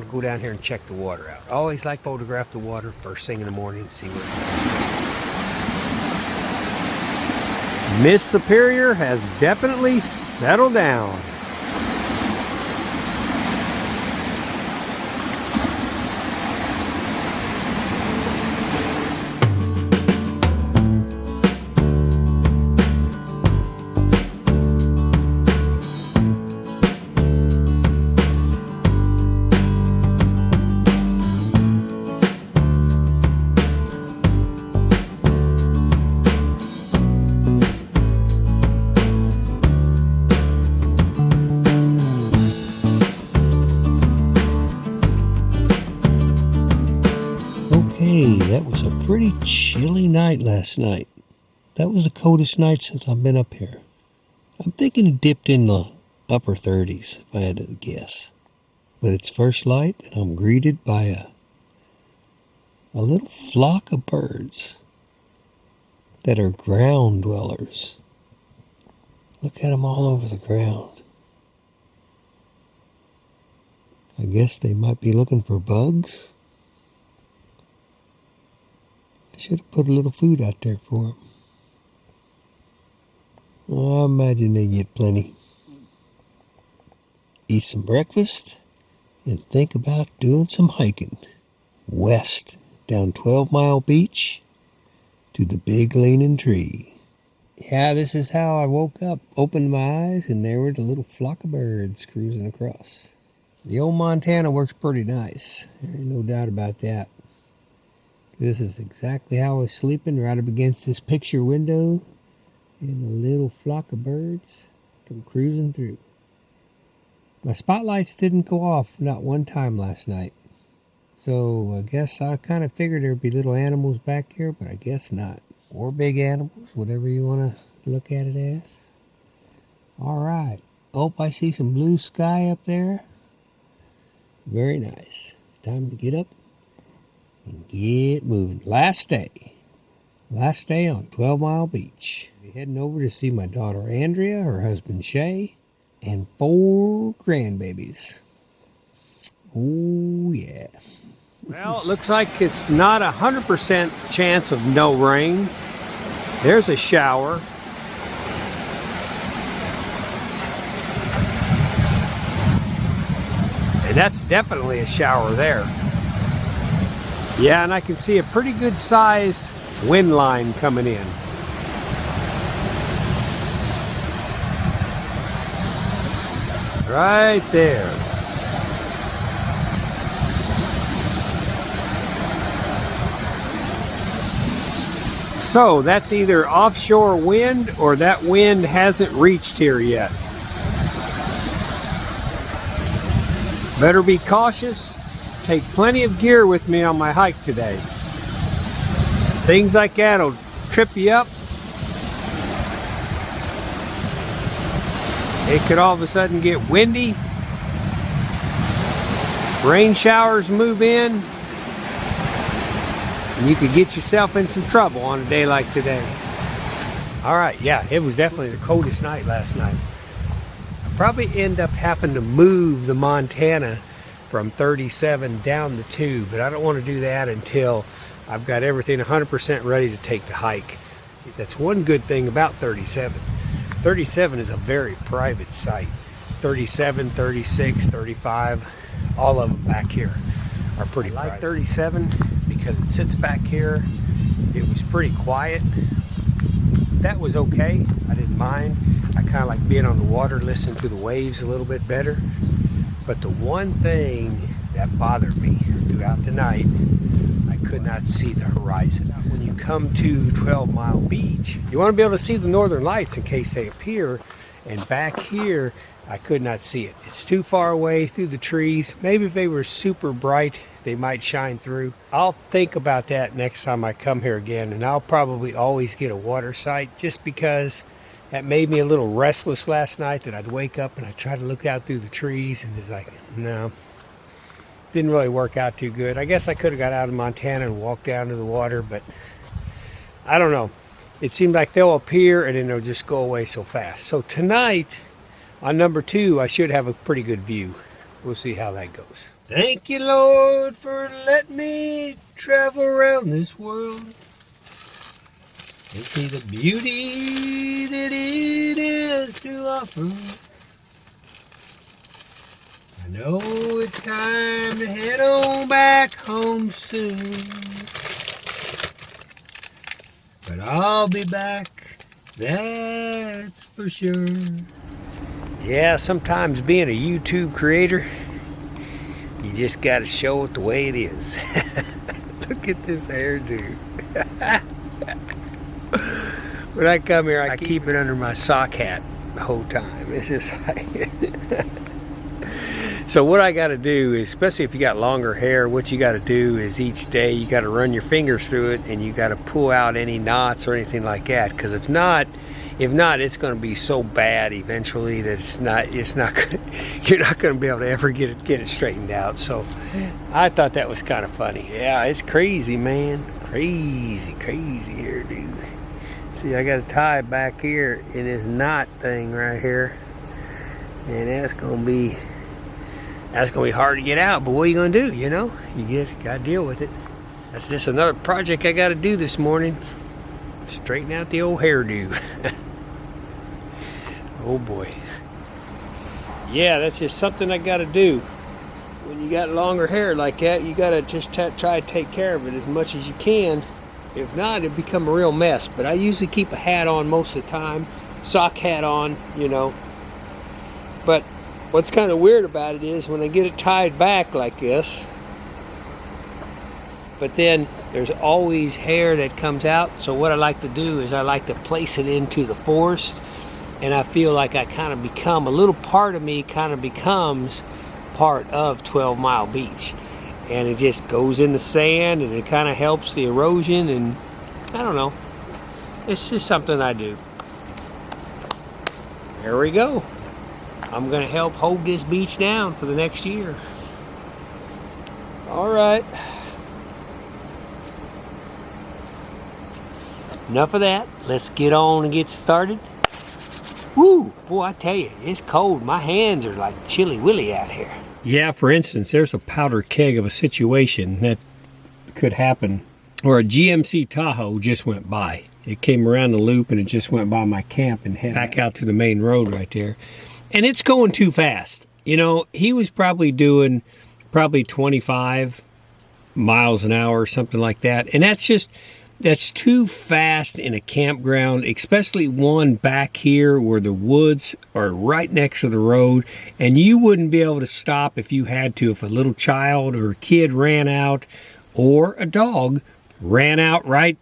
to go down here and check the water out. I always like to photograph the water first thing in the morning and see what it is. Miss Superior has definitely settled down. Hey, that was a pretty chilly night last night. That was the coldest night since I've been up here. I'm thinking it dipped in the upper 30s, if I had to guess. But it's first light, and I'm greeted by a little flock of birds that are ground dwellers. Look at them all over the ground. I guess they might be looking for bugs. I should have put a little food out there for them. I imagine they get plenty. Eat some breakfast and think about doing some hiking. West down 12 Mile Beach to the big leaning tree. Yeah, this is how I woke up. Opened my eyes and there were the little flock of birds cruising across. The old Montana works pretty nice. There ain't no doubt about that. This is exactly how I was sleeping, right up against this picture window, and a little flock of birds come cruising through. My spotlights didn't go off not one time last night, so I guess I kind of figured there'd be little animals back here, but I guess not. Or big animals, whatever you want to look at it as. All right. Oh, I see some blue sky up there. Very nice. Time to get up and get moving. Last day on 12 Mile Beach. We're heading over to see my daughter Andrea, her husband Shay, and 4 grandbabies. Oh yeah. Well, it looks like it's not 100% chance of no rain. There's a shower. And that's definitely a shower there. Yeah, and I can see a pretty good size wind line coming in. Right there. So that's either offshore wind or that wind hasn't reached here yet. Better be cautious. Take plenty of gear with me on my hike today. Things like that will trip you up. It could all of a sudden get windy. Rain showers move in. And you could get yourself in some trouble on a day like today. Alright, yeah, it was definitely the coldest night last night. I'll probably end up having to move the Montana from 37 down to 2, but I don't want to do that until I've got everything 100% ready to take the hike. That's one good thing about 37. 37 is a very private site. 37, 36, 35, all of them back here are pretty private. I like 37 because it sits back here. It was pretty quiet. That was okay. I didn't mind. I kind of like being on the water, listening to the waves a little bit better. But the one thing that bothered me throughout the night, I could not see the horizon. When you come to 12 Mile Beach, you want to be able to see the northern lights in case they appear. And back here, I could not see it. It's too far away through the trees. Maybe if they were super bright, they might shine through. I'll think about that next time I come here again. And I'll probably always get a water sight just because that made me a little restless last night, that I'd wake up and I'd try to look out through the trees and it's like, no, didn't really work out too good. I guess I could have got out of Montana and walked down to the water, but I don't know. It seemed like they'll appear and then they'll just go away so fast. So tonight on number 2, I should have a pretty good view. we'll see how that goes. Thank you, Lord, for letting me travel around this world and see the beauty that it is to offer. I know it's time to head on back home soon, but I'll be back, that's for sure. Yeah, sometimes being a YouTube creator, you just gotta show it the way it is. Look at this hairdo. When I come here, I keep it under my sock hat the whole time. It's just like... So what I got to do is, especially if you got longer hair, what you got to do is each day you got to run your fingers through it and you got to pull out any knots or anything like that. Because if not, it's going to be so bad eventually that you're not going to be able to ever get it straightened out. So I thought that was kind of funny. Yeah, it's crazy, man. Crazy here, dude. See, I got a tie back here in this knot thing right here, and that's gonna be hard to get out. But what are you gonna do? You know, you gotta deal with it. That's just another project I got to do this morning. Straighten out the old hairdo. Oh boy. Yeah, that's just something I got to do. When you got longer hair like that, you got to just try to take care of it as much as you can. If not, it'll become a real mess. But I usually keep a hat on most of the time. Sock hat on, you know. But what's kind of weird about it is when I get it tied back like this, but then there's always hair that comes out. So what I like to do is I like to place it into the forest. And I feel like I kind of become, a little part of me kind of becomes part of 12 Mile Beach. And it just goes in the sand and it kind of helps the erosion, and I don't know, it's just something I do. There we go. I'm gonna help hold this beach down for the next year. All right, enough of that. Let's get on and get started. Woo, boy, I tell you, it's cold. My hands are like chilly willy out here. Yeah, for instance, there's a powder keg of a situation that could happen where a GMC Tahoe just went by. It came around the loop and it just went by my camp and headed back out to the main road right there. And it's going too fast. You know, he was probably doing 25 miles an hour or something like that. And that's too fast in a campground, especially one back here where the woods are right next to the road, and you wouldn't be able to stop if you had to. If a little child or a kid ran out, or a dog ran out right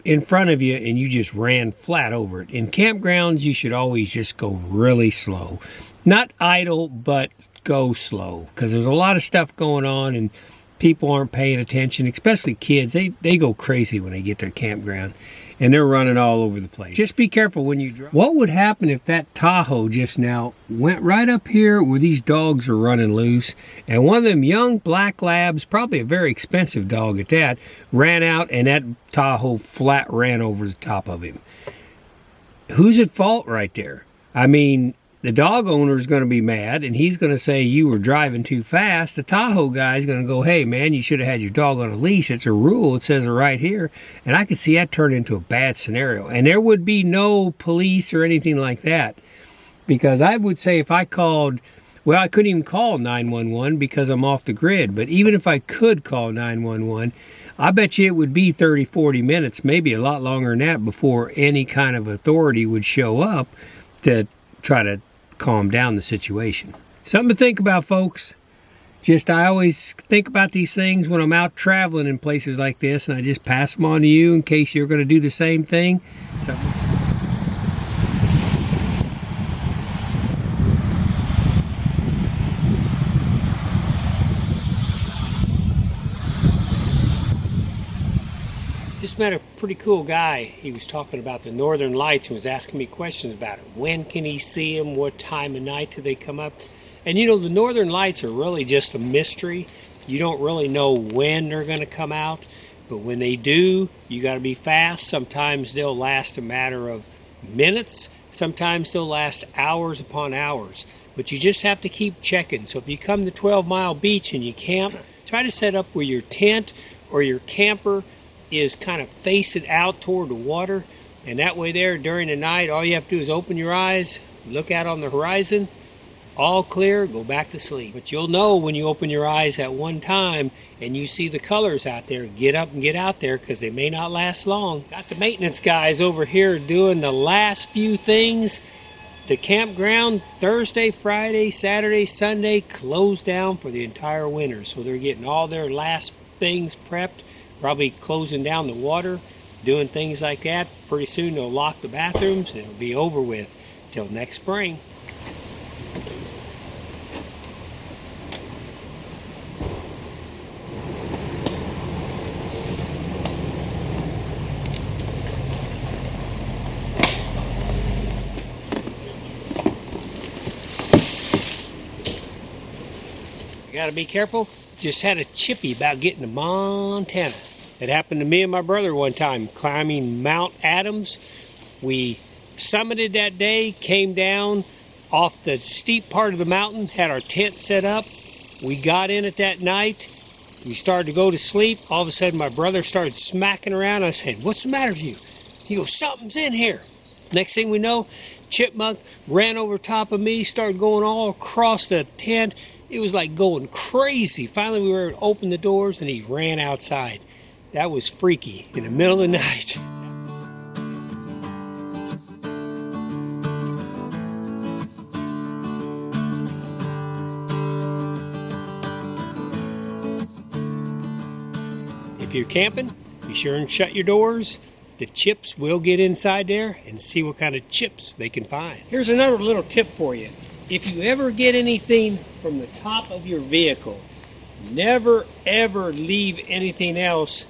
in front of you and you just ran flat over it. In campgrounds, you should always just go really slow. Not idle, but go slow, because there's a lot of stuff going on and people aren't paying attention, especially kids. They go crazy when they get to a campground and they're running all over the place. Just be careful when you drive. What would happen if that Tahoe just now went right up here where these dogs are running loose, and one of them young black labs, probably a very expensive dog at that, ran out and that Tahoe flat ran over the top of him? Who's at fault right there? I mean, the dog owner is going to be mad, and he's going to say you were driving too fast. The Tahoe guy is going to go, hey, man, you should have had your dog on a leash. It's a rule. It says it right here. And I could see that turn into a bad scenario. And there would be no police or anything like that. Because I would say if I called, well, I couldn't even call 911 because I'm off the grid. But even if I could call 911, I bet you it would be 30, 40 minutes, maybe a lot longer than that, before any kind of authority would show up to try to calm down the situation. Something to think about, folks. I always think about these things when I'm out traveling in places like this, and I just pass them on to you in case you're going to do the same thing. Just met a pretty cool guy. He was talking about the northern lights and was asking me questions about it. When can he see them? What time of night do they come up? And you know, the northern lights are really just a mystery. You don't really know when they're going to come out, but when they do, you got to be fast. Sometimes they'll last a matter of minutes. Sometimes they'll last hours upon hours. but you just have to keep checking. So if you come to 12 Mile Beach and you camp, try to set up where your tent or your camper is kind of facing out toward the water, and that way there during the night, all you have to do is open your eyes, look out on the horizon, all clear, go back to sleep. But you'll know when you open your eyes at one time and you see the colors out there, get up and get out there, because they may not last long. Got the maintenance guys over here doing the last few things. The campground Thursday, Friday, Saturday, Sunday closed down for the entire winter, so they're getting all their last things prepped, probably closing down the water, doing things like that. Pretty soon they'll lock the bathrooms and it'll be over with till next spring. You gotta be careful. Just had a chippy about getting to Montana. It happened to me and my brother one time climbing Mount Adams. We summited that day, came down off the steep part of the mountain, had our tent set up. We got in it that night. We started to go to sleep. All of a sudden my brother started smacking around. I said, "What's the matter with you?" He goes, "Something's in here." Next thing we know, chipmunk ran over top of me, started going all across the tent. It was like going crazy. Finally, we were able to open the doors, and he ran outside. That was freaky in the middle of the night. If you're camping, be sure and shut your doors. The chips will get inside there, and see what kind of chips they can find. Here's another little tip for you. If you ever get anything from the top of your vehicle, never ever leave anything else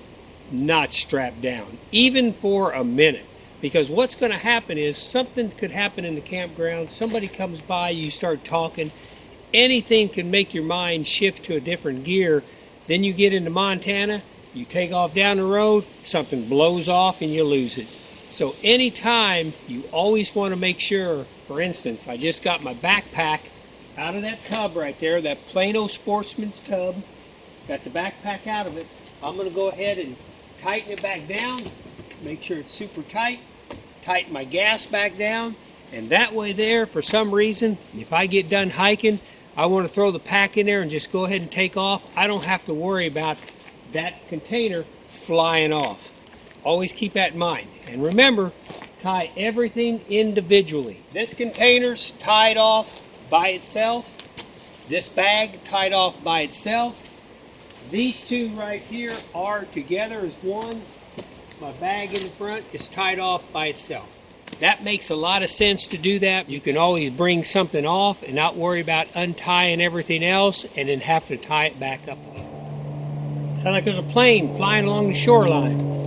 not strapped down, even for a minute. Because what's going to happen is something could happen in the campground. Somebody comes by, you start talking. Anything can make your mind shift to a different gear. Then you get into Montana, you take off down the road, something blows off and you lose it. So anytime, you always want to make sure. For instance, I just got my backpack out of that tub right there, that Plano Sportsman's tub. Got the backpack out of it. I'm going to go ahead and tighten it back down, make sure it's super tight, tighten my gas back down, and that way there, for some reason, if I get done hiking, I want to throw the pack in there and just go ahead and take off. I don't have to worry about that container flying off. Always keep that in mind. And remember, tie everything individually. This container's tied off by itself. This bag tied off by itself. These two right here are together as one. My bag in the front is tied off by itself. That makes a lot of sense to do that. You can always bring something off and not worry about untying everything else and then have to tie it back up again. Sounds like there's a plane flying along the shoreline.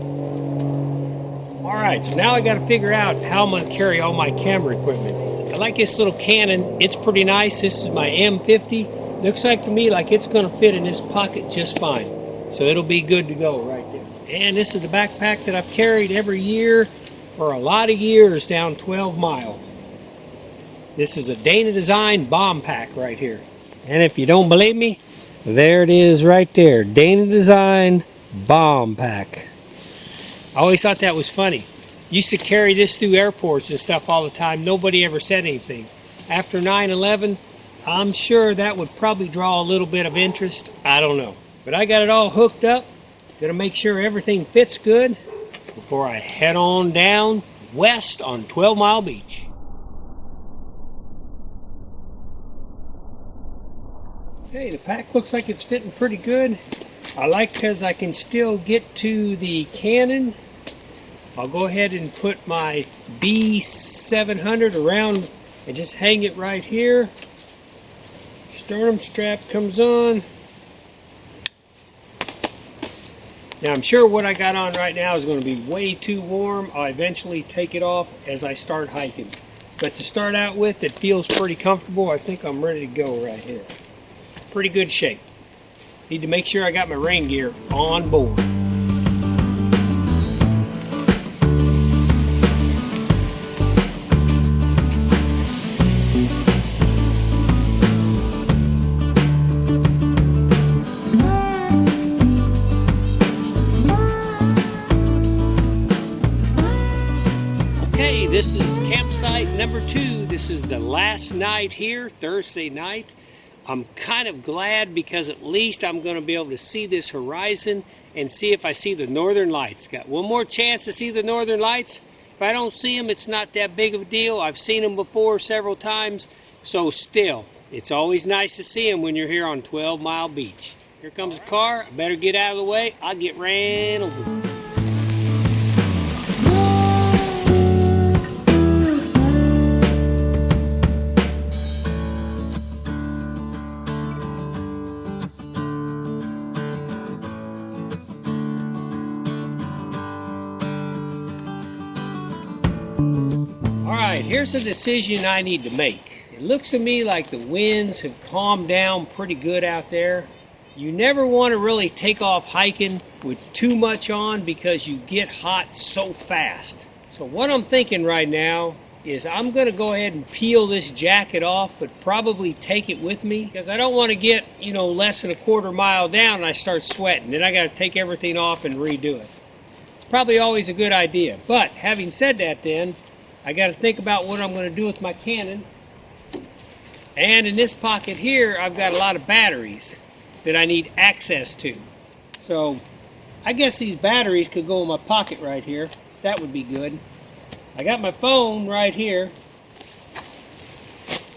Alright, so now I got to figure out how I'm going to carry all my camera equipment. I like this little Canon. It's pretty nice. This is my M50. Looks like to me like it's going to fit in this pocket just fine. So it'll be good to go right there. And this is the backpack that I've carried every year for a lot of years down 12 Mile. This is a Dana Design bomb pack right here. And if you don't believe me, there it is right there. Dana Design bomb pack. I always thought that was funny. Used to carry this through airports and stuff all the time. Nobody ever said anything. After 9/11, I'm sure that would probably draw a little bit of interest. I don't know. But I got it all hooked up. Gonna make sure everything fits good before I head on down west on 12 Mile Beach. Okay, the pack looks like it's fitting pretty good. I like because I can still get to the Canon. I'll go ahead and put my B700 around and just hang it right here. Sternum strap comes on. Now I'm sure what I got on right now is going to be way too warm. I'll eventually take it off as I start hiking. But to start out with, it feels pretty comfortable. I think I'm ready to go right here. Pretty good shape. Need to make sure I got my rain gear on board. This is campsite number 2. This is the last night here, Thursday night. I'm kind of glad because at least I'm going to be able to see this horizon and see if I see the northern lights. Got one more chance to see the northern lights. If I don't see them, it's not that big of a deal. I've seen them before several times. So still, it's always nice to see them when you're here on 12 Mile Beach. Here comes a car. I better get out of the way. I'll get ran over. Alright, here's a decision I need to make. It looks to me like the winds have calmed down pretty good out there. You never want to really take off hiking with too much on because you get hot so fast. So what I'm thinking right now is I'm going to go ahead and peel this jacket off, but probably take it with me because I don't want to get, less than a quarter mile down and I start sweating. Then I got to take everything off and redo it. It's probably always a good idea. But having said that then, I got to think about what I'm going to do with my Canon. And in this pocket here, I've got a lot of batteries that I need access to. So I guess these batteries could go in my pocket right here. That would be good. I got my phone right here.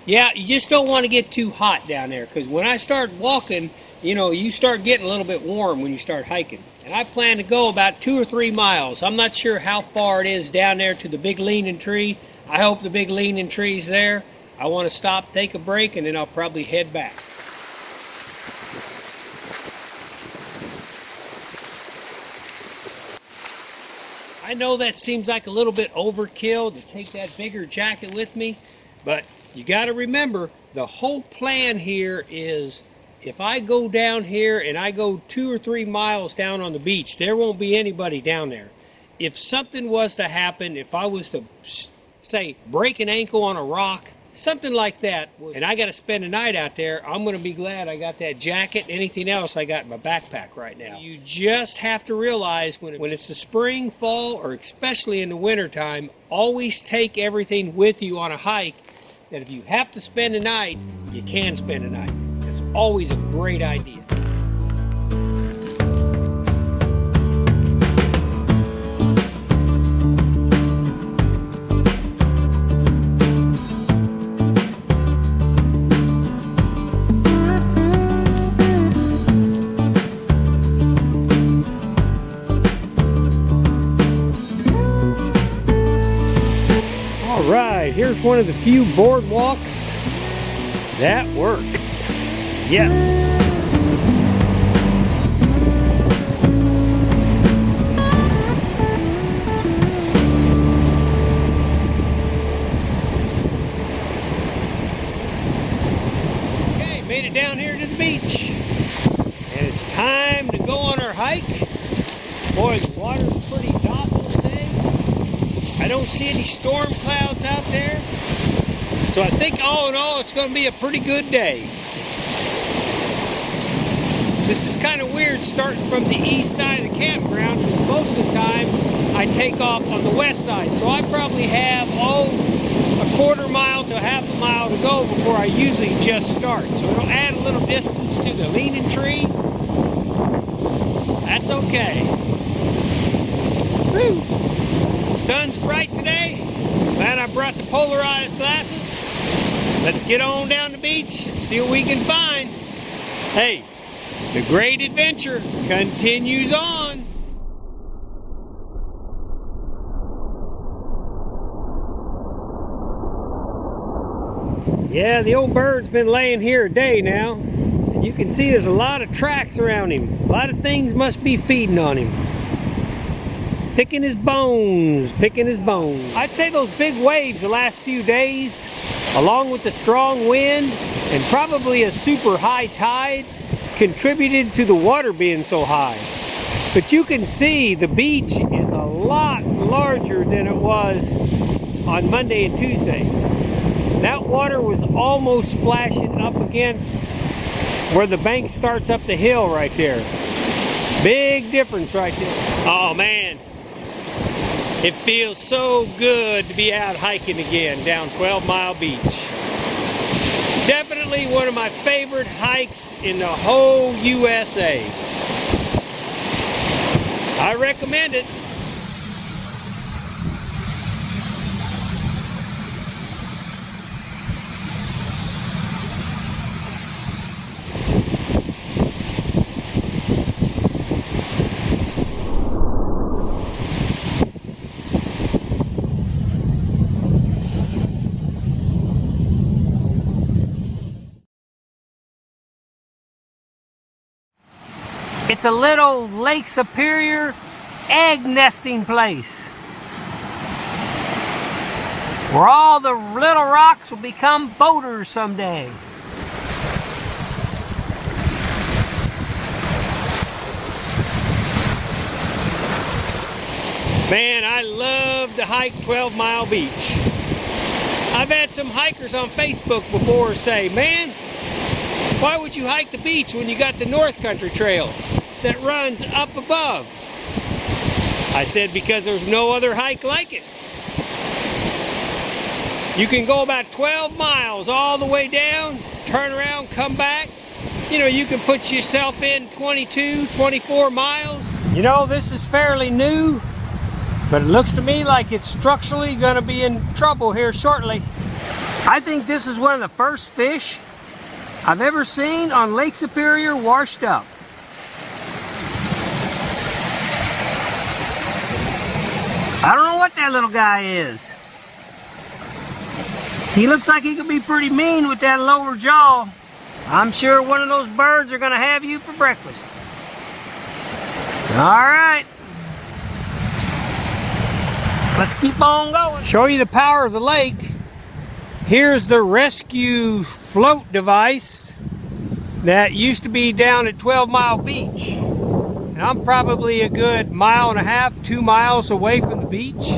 Yeah, you just don't want to get too hot down there because when I start walking, you start getting a little bit warm when you start hiking. And I plan to go about 2 or 3 miles. I'm not sure how far it is down there to the big leaning tree. I hope the big leaning tree's there. I want to stop, take a break, and then I'll probably head back. I know that seems like a little bit overkill to take that bigger jacket with me, but you got to remember the whole plan here is if I go down here and I go 2 or 3 miles down on the beach, there won't be anybody down there. If something was to happen, if I was to, say, break an ankle on a rock, something like that, and I got to spend a night out there, I'm going to be glad I got that jacket and anything else I got in my backpack right now. You just have to realize when it's the spring, fall, or especially in the wintertime, always take everything with you on a hike, that if you have to spend a night, you can spend a night. It's always a great idea. All right, here's one of the few boardwalks that work. Yes. Okay, made it down here to the beach. And it's time to go on our hike. Boy, the water's pretty docile today. I don't see any storm clouds out there. So I think all in all, it's going to be a pretty good day. This is kind of weird starting from the east side of the campground because most of the time I take off on the west side. So I probably have, a quarter mile to half a mile to go before I usually just start. So it'll add a little distance to the leaning tree. That's okay. Woo! Sun's bright today. Glad I brought the polarized glasses. Let's get on down the beach and see what we can find. Hey, the great adventure continues on. Yeah, the old bird's been laying here a day now. And you can see there's a lot of tracks around him. A lot of things must be feeding on him. Picking his bones, picking his bones. I'd say those big waves the last few days, along with the strong wind and probably a super high tide, contributed to the water being so high. But you can see the beach is a lot larger than it was on Monday and Tuesday. That water was almost splashing up against where the bank starts up the hill right there. Big difference right there. Oh man. It feels so good to be out hiking again down 12 Mile Beach. Definitely one of my favorite hikes in the whole USA. I recommend it. It's a little Lake Superior egg nesting place where all the little rocks will become boulders someday. Man, I love to hike 12 Mile Beach. I've had some hikers on Facebook before say, man, why would you hike the beach when you got the North Country Trail that runs up above? I said, because there's no other hike like it. You can go about 12 miles all the way down, turn around, come back. You know, you can put yourself in 22, 24 miles. You know, this is fairly new, but it looks to me like it's structurally going to be in trouble here shortly. I think this is one of the first fish I've ever seen on Lake Superior washed up. I don't know what that little guy is. He looks like he could be pretty mean with that lower jaw. I'm sure one of those birds are gonna have you for breakfast. All right. Let's keep on going. Show you the power of the lake. Here's the rescue float device that used to be down at 12 Mile Beach. And I'm probably a good 1.5 miles, 2 miles away from the beach.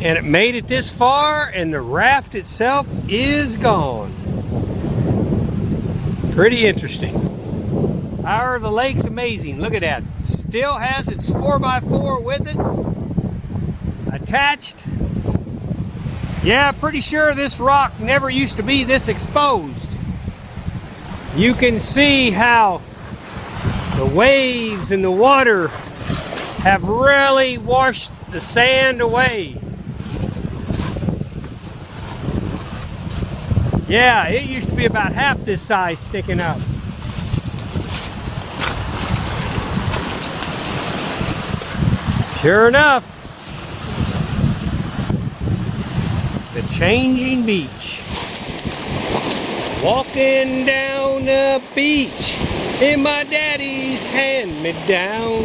And it made it this far, and the raft itself is gone. Pretty interesting. Power of the lake's amazing. Look at that. Still has its 4x4 with it. Attached. Yeah, pretty sure this rock never used to be this exposed. You can see how the waves and the water have really washed the sand away. Yeah, it used to be about half this size sticking up. Sure enough, the changing beach. Walking down the beach in my daddy's hand-me-down.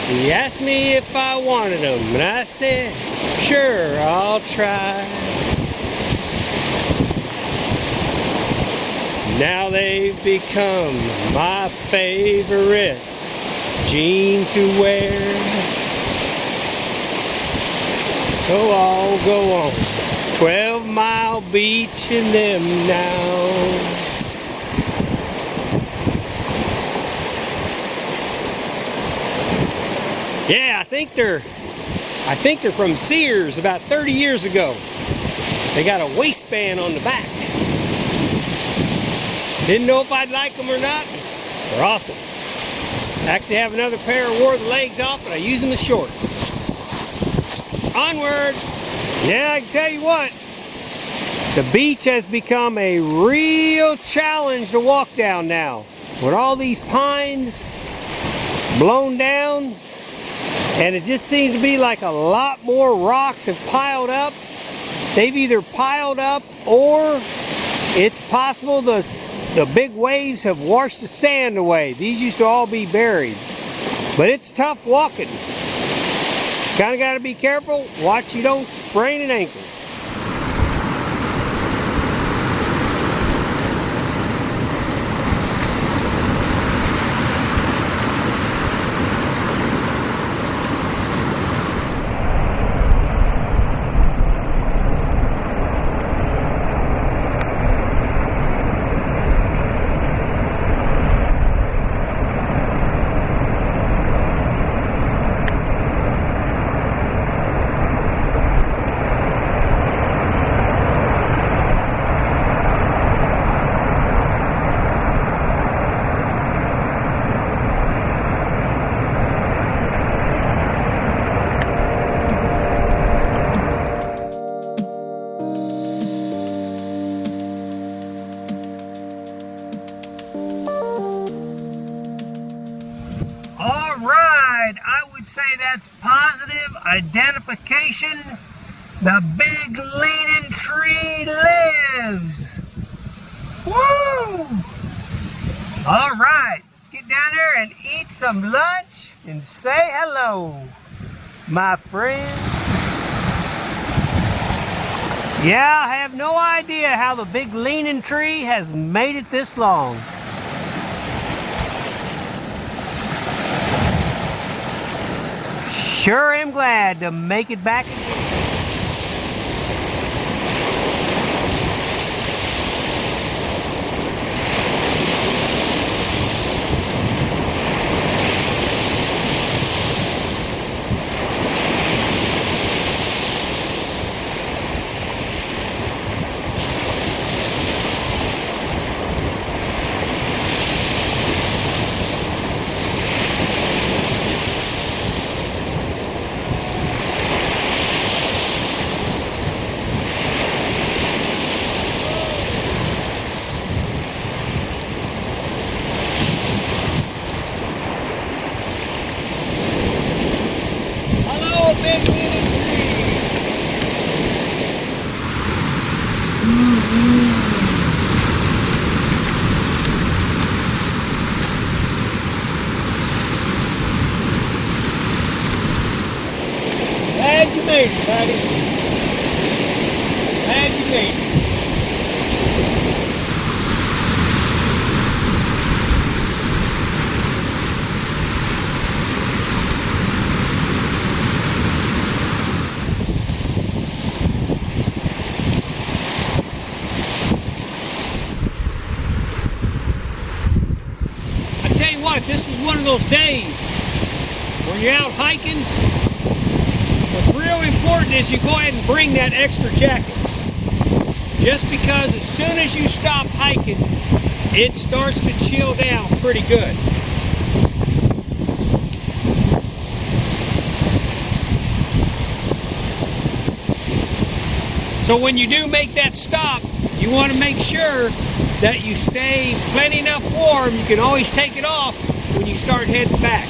He asked me if I wanted them, and I said, sure, I'll try. Now they've become my favorite jeans to wear. So I'll go on 12 Mile Beach in them now. Yeah, I think they're from Sears about 30 years ago. They got a waistband on the back. Didn't know if I'd like them or not. They're awesome. Actually have another pair, wore the legs off, but I use them as shorts. Onward! Yeah, I can tell you what, the beach has become a real challenge to walk down now. With all these pines blown down, and it just seems to be like a lot more rocks have piled up. They've either piled up or it's possible the big waves have washed the sand away. These used to all be buried. But it's tough walking. Kind of got to be careful. Watch you don't sprain an ankle. right, I would say that's positive identification. The big leaning tree lives. Woo! All right, let's get down there and eat some lunch and say hello, my friend. Yeah, I have no idea how the big leaning tree has made it this long. Sure am glad to make it back again. Big leaning tree. Glad you made it, buddy. Glad you made it. This is one of those days when you're out hiking. What's real important is you go ahead and bring that extra jacket. Just because as soon as you stop hiking, it starts to chill down pretty good. So when you do make that stop, you want to make sure that you stay plenty enough warm. You can always take it off when you start heading back.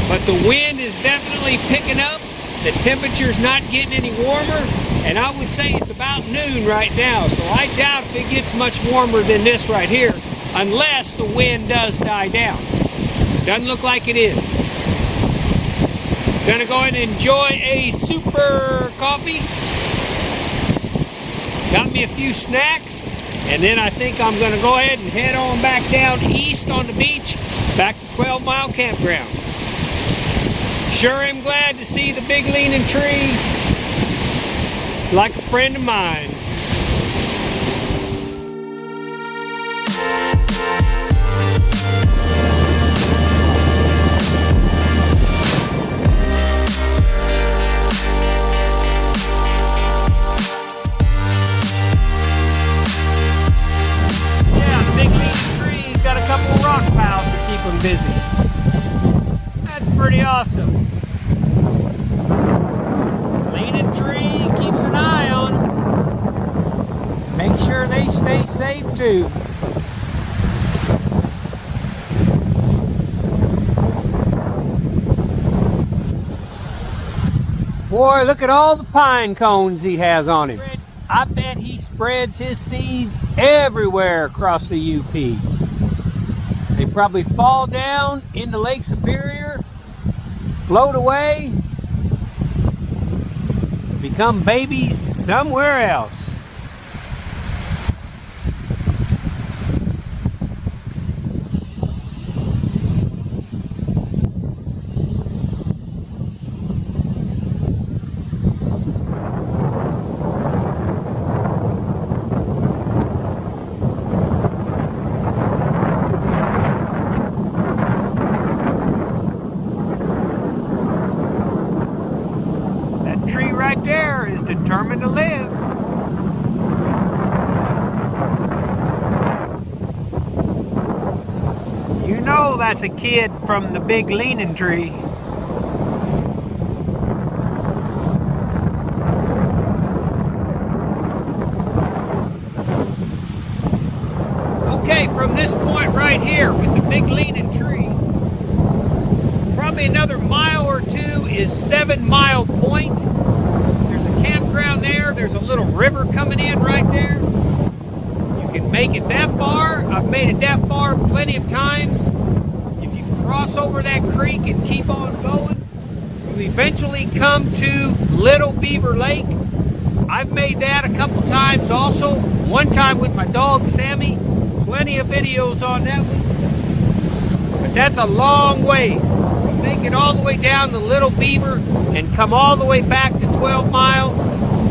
But the wind is definitely picking up. The temperature's not getting any warmer, and I would say it's about noon right now, so I doubt if it gets much warmer than this right here, unless the wind does die down. Doesn't look like it is. Gonna go ahead and enjoy a super coffee. Got me a few snacks. And then I think I'm going to go ahead and head on back down east on the beach, back to 12 Mile Campground. Sure am glad to see the big leaning tree, like a friend of mine. Busy. That's pretty awesome. Leaning tree keeps an eye on them. Make sure they stay safe too. Boy, look at all the pine cones he has on him. I bet he spreads his seeds everywhere across the UP. They probably fall down into Lake Superior, float away, become babies somewhere else. Right there is determined to live. You know that's a kid from the big leaning tree. Okay, from this point right here with the big leaning tree, Probably another mile or two is 7 Mile Point. There's a campground there. There's a little river coming in right there. You can make it that far. I've made it that far plenty of times. If you cross over that creek and keep on going, you'll eventually come to Little Beaver Lake. I've made that a couple times also. One time with my dog Sammy. Plenty of videos on that one. But that's a long way. You make it all the way down to Little Beaver and come all the way back to 12 Mile.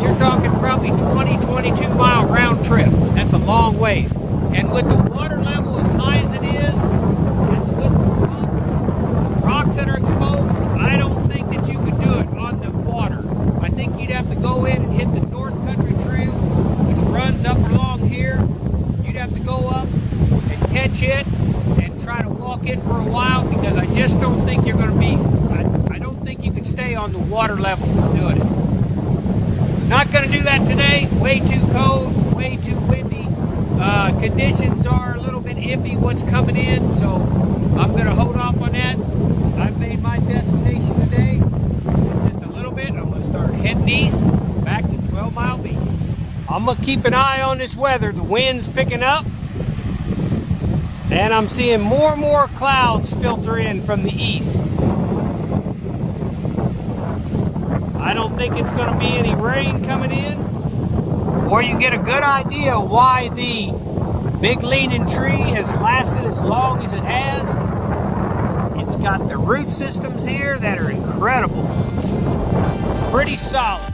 You're talking probably 22 mile round trip. That's a long ways. And with the water level as high as it is, and with the rocks that are exposed, I don't think that you could do it on the water. I think you'd have to go in and hit the North Country Trail, which runs up along here. You'd have to go up and catch it and try to walk it for a while, because I just don't think you're going to be, I don't think you can stay on the water level doing it. Not going to do that today. Way too cold, way too windy. Conditions are a little bit iffy what's coming in, so I'm going to hold off on that. I've made my destination today. In just a little bit, I'm going to start heading east back to 12 Mile Beach. I'm going to keep an eye on this weather. The wind's picking up, and I'm seeing more and more clouds filter in from the east. I don't think it's going to be any rain coming in, or you get a good idea why the big leaning tree has lasted as long as it has. It's got the root systems here that are incredible. Pretty solid.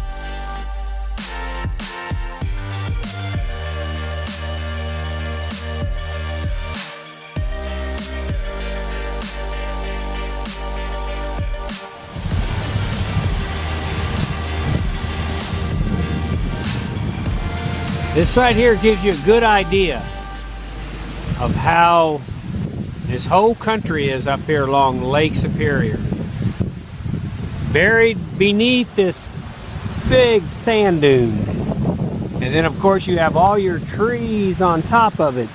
This right here gives you a good idea of how this whole country is up here along Lake Superior. Buried beneath this big sand dune. And then of course you have all your trees on top of it.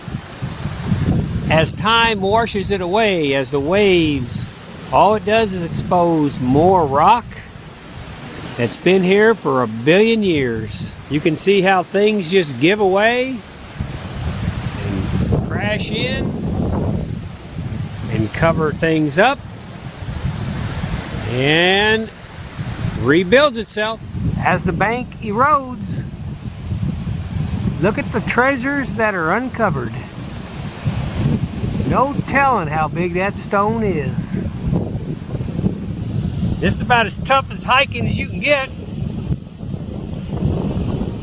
As time washes it away, as the waves, all it does is expose more rock that's been here for 1 billion years. You can see how things just give away and crash in and cover things up and rebuilds itself as the bank erodes. Look at the treasures that are uncovered. No telling how big that stone is. This is about as tough as hiking as you can get.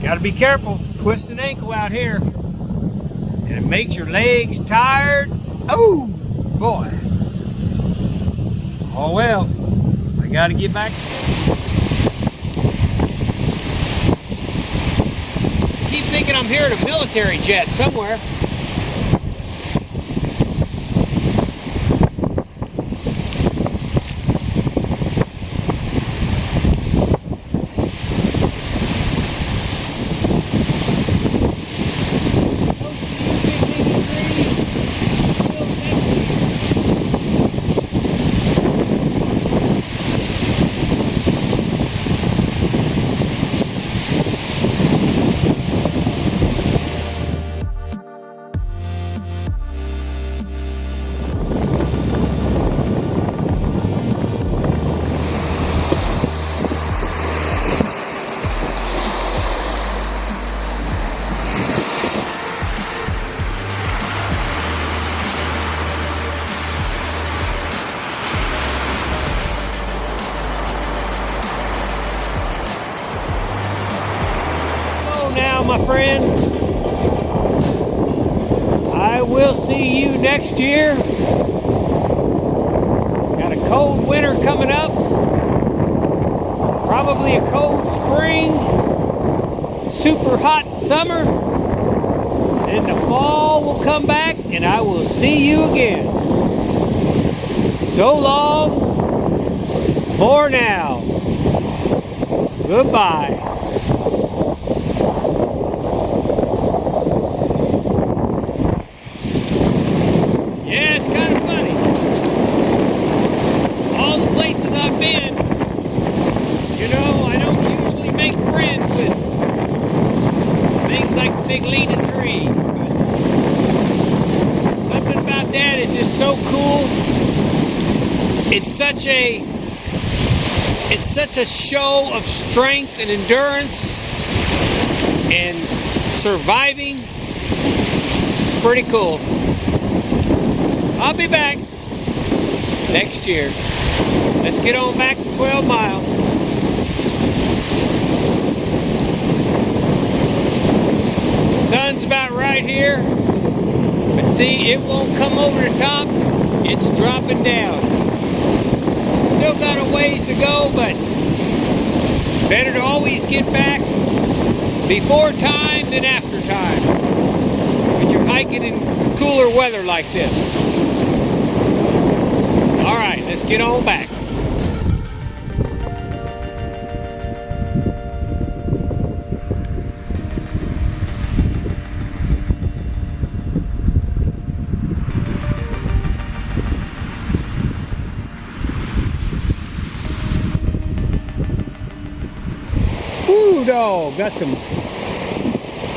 Gotta be careful, twist an ankle out here, and it makes your legs tired. Oh, boy. Oh well, I gotta get back. Keep thinking I'm hearing a military jet somewhere. Now, my friend, I will see you next year. Got a cold winter coming up, probably a cold spring, super hot summer, and the fall will come back and I will see you again. So long for now. Goodbye. Yeah, it's kind of funny. All the about that is just so cool. It's such a show of strength and endurance and surviving. It's pretty cool. I'll be back next year. Let's get on back to 12 Mile. Sun's about right here, but see, it won't come over the top. It's dropping down. Still got a ways to go, but better to always get back before time than after time when you're hiking in cooler weather like this. All right, let's get on back. Ooh, dog, got some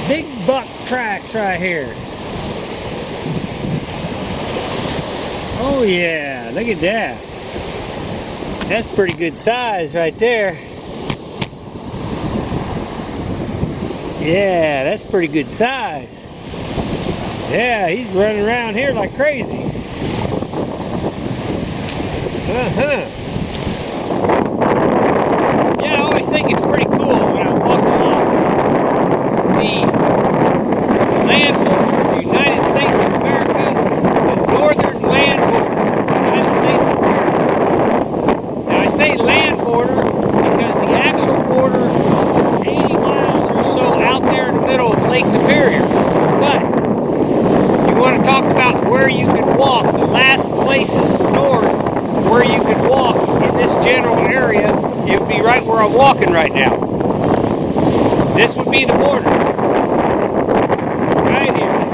big buck tracks right here. Oh yeah, look at that. That's pretty good size right there. Yeah, that's pretty good size. Yeah, he's running around here like crazy. Yeah, I always think it's pretty cool when I walk along the land border of the United States of America, the northern land border of the United States of America. Now I say land border because the actual border is 80 miles or so out there in the middle of Lake Superior. But if you want to talk about where you can walk, the last places north where you could walk in this general area, it would be right where I'm walking right now. This would be the border. Right here. If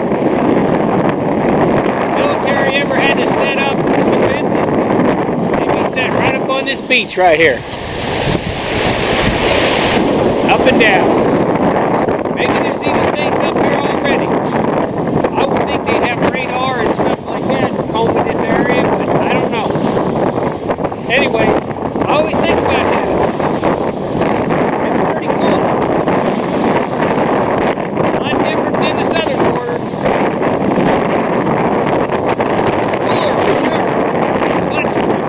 the military ever had to set up defenses, they'd be set right up on this beach right here. Up and down. Maybe there's even things up here already. I would think they'd have radar and stuff like that combing this area, but I don't know. Anyways, I always think about that. It's pretty cool. A lot different than the southern border. Cooler for sure. Much cooler.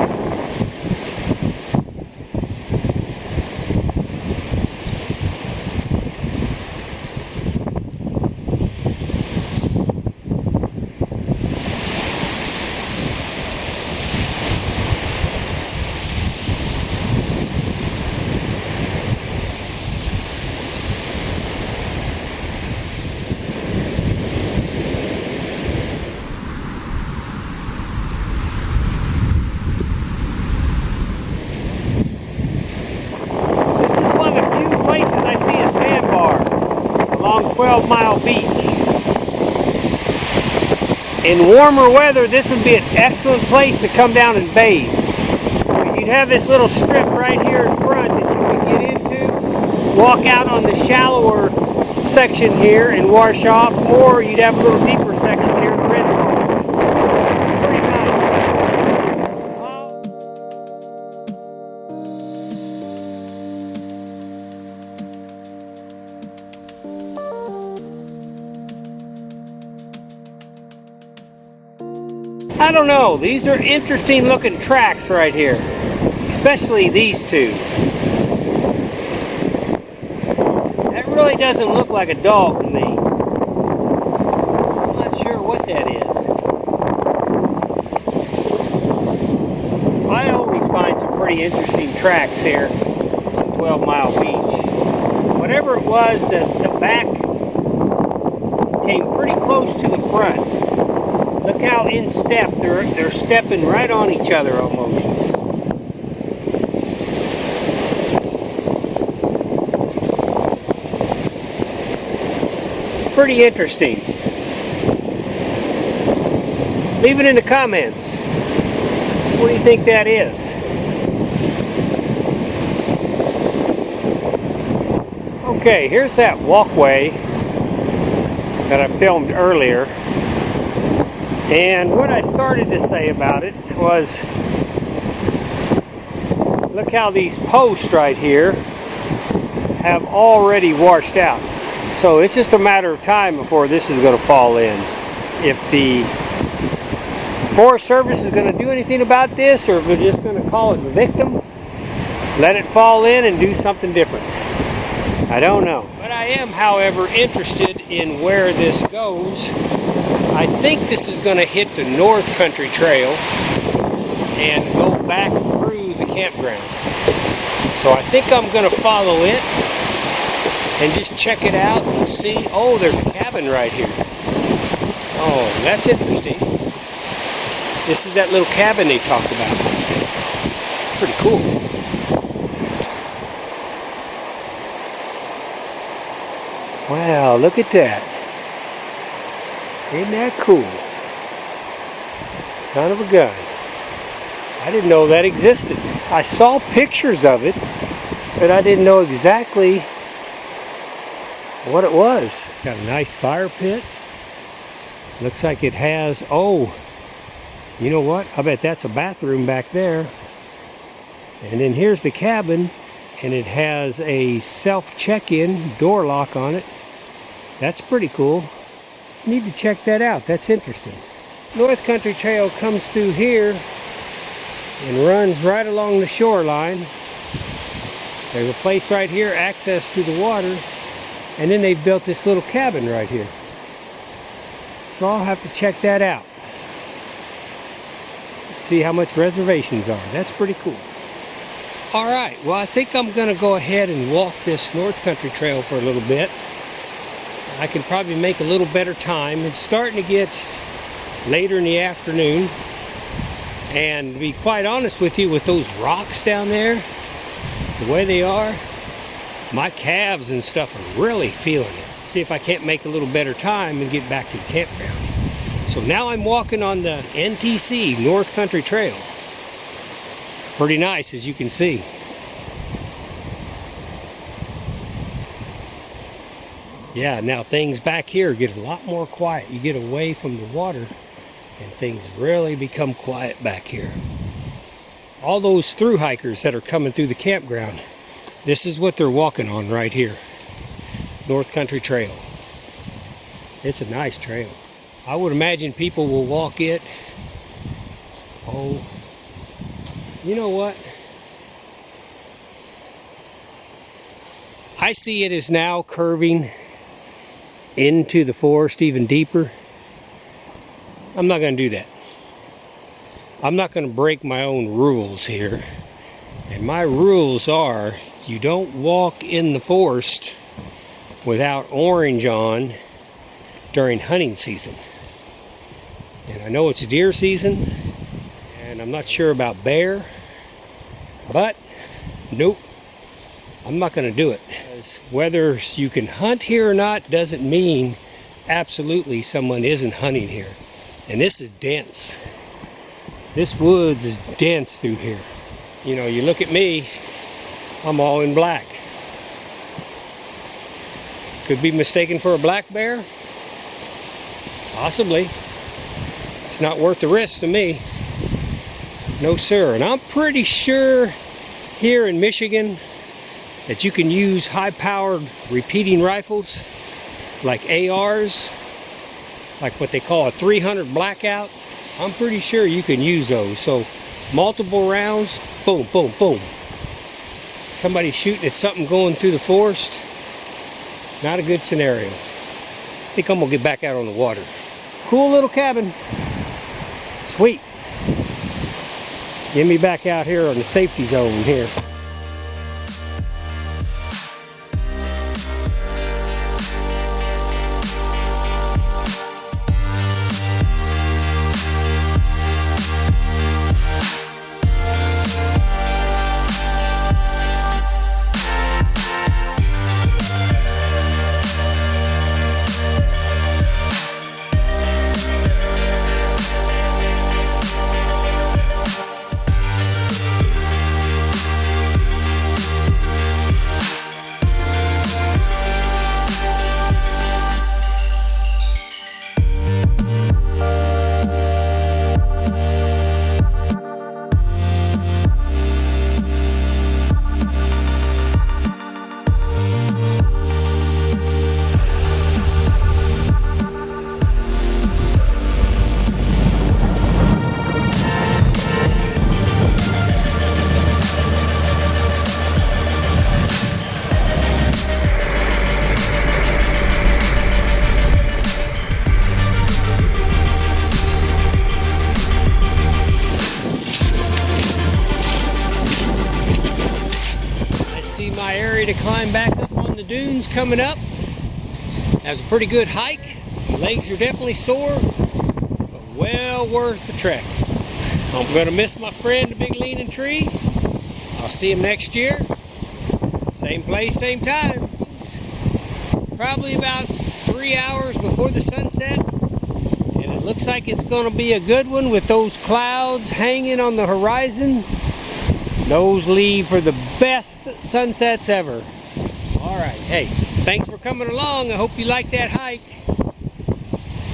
This is one of the few places I see a sandbar along 12 Mile Beach. In warmer weather, this would be an excellent place to come down and bathe. Because you'd have this little strip right here in front that you can get into, walk out on the shallower section here and wash off, or you'd have a little deeper section here and rinse off. Pretty nice. I don't know, these are interesting looking tracks right here, especially these two. That really doesn't look like a dog to me. I'm not sure what that is. I always find some pretty interesting tracks here on 12 Mile Beach. Whatever it was, the back came pretty close to the front. Look how in step, they're stepping right on each other almost. Pretty interesting. Leave it in the comments. What do you think that is? Okay, here's that walkway that I filmed earlier. And what I started to say about it was, look how these posts right here have already washed out. So it's just a matter of time before this is going to fall in. If the Forest Service is going to do anything about this, or if they're just going to call it the victim, let it fall in and do something different. I don't know. But I am, however, interested in where this goes. I think this is going to hit the North Country Trail and go back through the campground. So I think I'm going to follow it and just check it out and see. Oh, there's a cabin right here. Oh, that's interesting. This is that little cabin they talked about. Pretty cool. Wow, look at that. Isn't that cool? Son of a gun. I didn't know that existed. I saw pictures of it, but I didn't know exactly what it was. It's got a nice fire pit. Looks like it has, oh, you know what? I bet that's a bathroom back there. And then here's the cabin, and it has a self-check-in door lock on it. That's pretty cool. Need to check that out. That's interesting. North Country Trail comes through here and runs right along the shoreline. There's a place right here, access to the water, and then they've built this little cabin right here. So I'll have to check that out. See how much reservations are. That's pretty cool. All right, well, I think I'm going to go ahead and walk this North Country Trail for a little bit. I can probably make a little better time. It's starting to get later in the afternoon. And to be quite honest with you, with those rocks down there, the way they are, my calves and stuff are really feeling it. See if I can't make a little better time and get back to the campground. So now I'm walking on the NTC, North Country Trail. Pretty nice, as you can see. Yeah, now things back here get a lot more quiet. You get away from the water and things really become quiet back here. All those through hikers that are coming through the campground, this is what they're walking on right here. North Country Trail. It's a nice trail. I would imagine people will walk it. Oh, you know what? I see it is now curving into the forest even deeper. I'm not going to do that. I'm not going to break my own rules here. And my rules are, you don't walk in the forest without orange on during hunting season. And I know it's deer season, and I'm not sure about bear, but nope, I'm not going to do it. Whether you can hunt here or not doesn't mean absolutely someone isn't hunting here. And this is dense. This woods is dense through here. You know, you look at me, I'm all in black. Could be mistaken for a black bear. Possibly. It's not worth the risk to me. No sir. And I'm pretty sure here in Michigan that you can use high-powered repeating rifles like ARs, like what they call a 300 blackout. I'm pretty sure you can use those. So multiple rounds, boom, boom, boom. Somebody shooting at something going through the forest, not a good scenario. I think I'm gonna get back out on the water. Cool little cabin. Sweet. Get me back out here on the safety zone here. ready to climb back up on the dunes coming up. That was a pretty good hike. The legs are definitely sore, but well worth the trek. I'm going to miss my friend, the big leaning tree. I'll see him next year. Same place, same time. Probably about 3 hours before the sunset. And it looks like it's going to be a good one with those clouds hanging on the horizon. Those leave for the best sunsets ever. All right, hey, thanks for coming along. I hope you like that hike.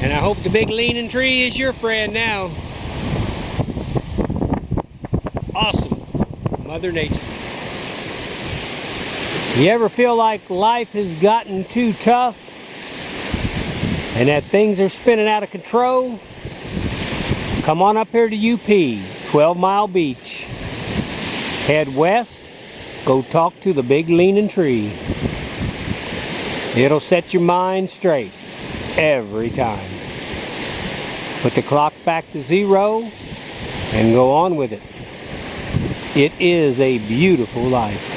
And I hope the big leaning tree is your friend now. Awesome. Mother Nature. You ever feel like life has gotten too tough and that things are spinning out of control? Come on up here to UP, 12 Mile Beach. Head west, go talk to the big leaning tree. It'll set your mind straight every time. Put the clock back to 0 and go on with it. It is a beautiful life.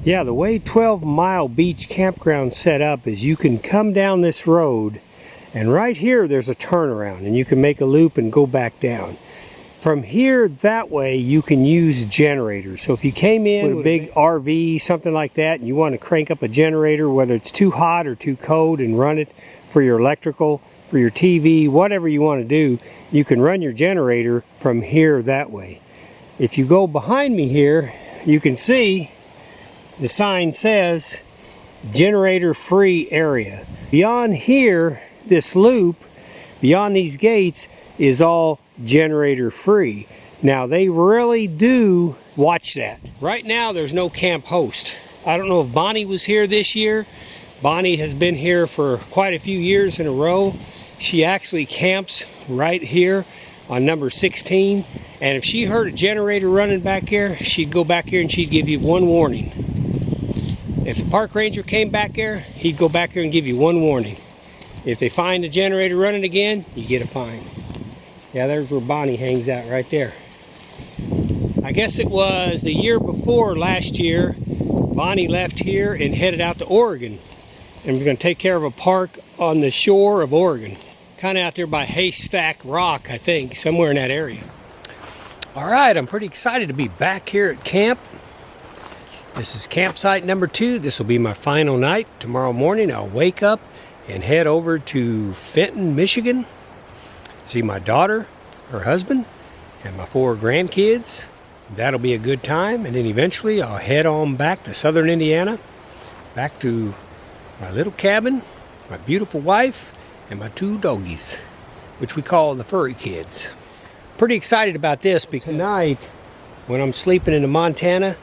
Yeah, the way 12 Mile Beach Campground's set up is you can come down this road, and right here there's a turnaround, and you can make a loop and go back down. From here, that way, you can use generators. So if you came in with a big RV, something like that, and you want to crank up a generator, whether it's too hot or too cold, and run it for your electrical, for your TV, whatever you want to do, you can run your generator from here that way. If you go behind me here, you can see the sign says generator free area. Beyond here, this loop, beyond these gates, is all generator free. Now they really do watch that. Right now there's no camp host. I don't know if Bonnie was here this year. Bonnie has been here for quite a few years in a row. She actually camps right here on number 16, and if she heard a generator running back here, she'd go back here and she'd give you one warning. If the park ranger came back here, he'd go back here and give you one warning. If they find the generator running again, you get a fine. Yeah, there's where Bonnie hangs out right there. I guess it was the year before last year, Bonnie left here and headed out to Oregon. And we're going to take care of a park on the shore of Oregon. Kind of out there by Haystack Rock, I think, somewhere in that area. All right, I'm pretty excited to be back here at camp. This is campsite number 2. This will be my final night. Tomorrow morning I'll wake up and head over to Fenton, Michigan. See my daughter, her husband, and my 4 grandkids. That'll be a good time. And then eventually I'll head on back to southern Indiana, back to my little cabin, my beautiful wife, and my 2 doggies, which we call the furry kids. Pretty excited about this because tonight, when I'm sleeping in Montana,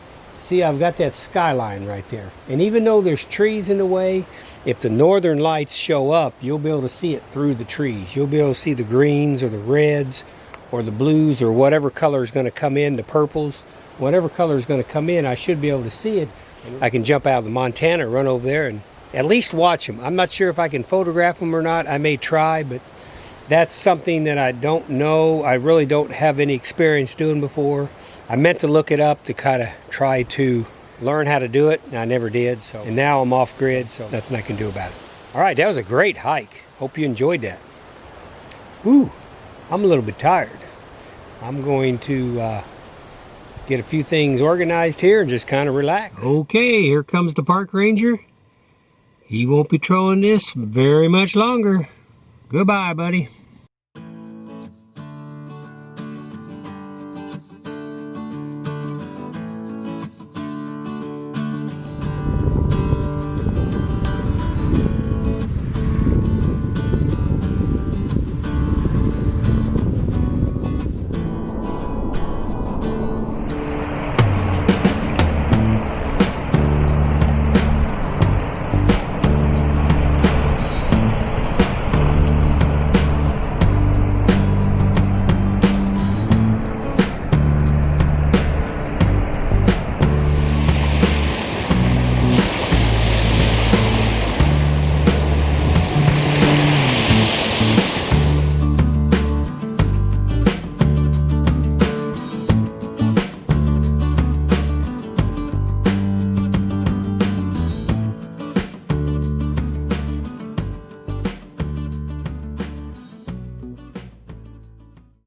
see, I've got that skyline right there. And even though there's trees in the way, if the northern lights show up, you'll be able to see it through the trees. You'll be able to see the greens or the reds or the blues or whatever color is going to come in, the purples. Whatever color is going to come in, I should be able to see it. I can jump out of the Montana, run over there, and at least watch them. I'm not sure if I can photograph them or not. I may try, but that's something that I don't know. I really don't have any experience doing before. I meant to look it up to kind of try to learn how to do it, and I never did. And now I'm off grid, so nothing I can do about it. All right, that was a great hike. Hope you enjoyed that. Ooh, I'm a little bit tired. I'm going to get a few things organized here and just kind of relax. Okay, here comes the park ranger. He won't be trolling this very much longer. Goodbye, buddy.